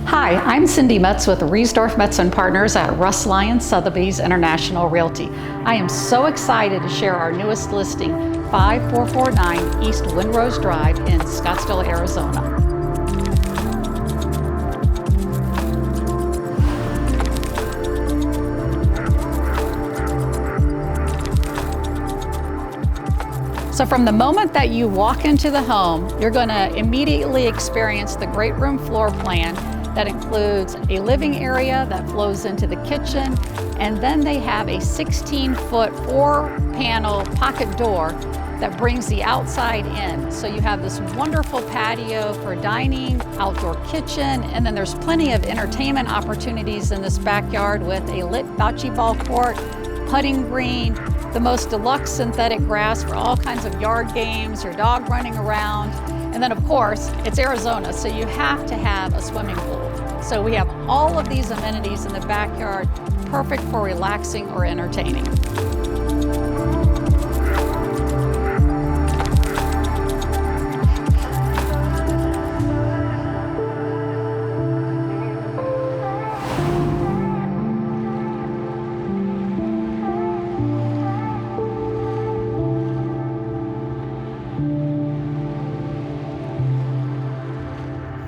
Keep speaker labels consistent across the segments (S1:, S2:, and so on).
S1: Hi, I'm Cindy Metz with Riesdorf Metz & Partners at Russ Lyon Sotheby's International Realty. I am so excited to share our newest listing, 5449 East Windrose Drive in Scottsdale, Arizona. So from the moment that you walk into the home, you're going to immediately experience the great room floor plan that includes a living area that flows into the kitchen, and then they have a 16-foot 4-panel pocket door that brings the outside in. So you have this wonderful patio for dining, outdoor kitchen, and then there's plenty of entertainment opportunities in this backyard with a lit bocce ball court, putting green, the most deluxe synthetic grass for all kinds of yard games, your dog running around. And then of course, it's Arizona, so you have to have a swimming pool. So we have all of these amenities in the backyard, perfect for relaxing or entertaining.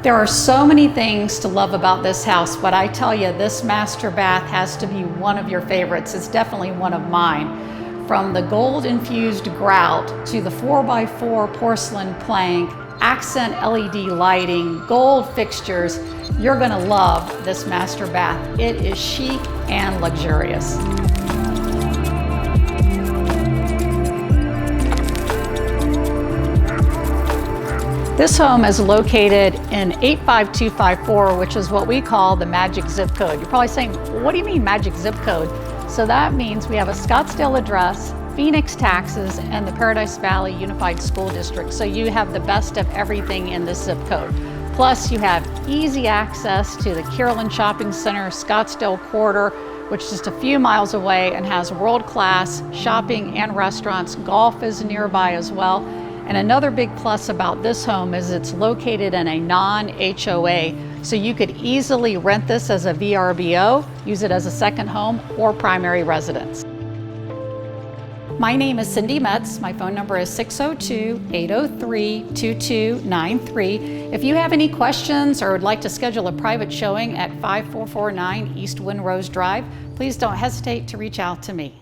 S1: There are so many things to love about this house, but I tell you, this master bath has to be one of your favorites. It's definitely one of mine. From the gold-infused grout to the 4x4 porcelain plank, accent LED lighting, gold fixtures, you're gonna love this master bath. It is chic and luxurious. This home is located in 85254, which is what we call the magic zip code. You're probably saying, what do you mean magic zip code? So that means we have a Scottsdale address, Phoenix taxes, and the Paradise Valley Unified School District. So you have the best of everything in this zip code. Plus you have easy access to the Carolyn Shopping Center, Scottsdale Quarter, which is just a few miles away and has world-class shopping and restaurants. Golf is nearby as well. And another big plus about this home is it's located in a non-HOA, so you could easily rent this as a VRBO, use it as a second home or primary residence. My name is Cindy Metz. My phone number is 602-803-2293. If you have any questions or would like to schedule a private showing at 5449 East Windrose Drive, please don't hesitate to reach out to me.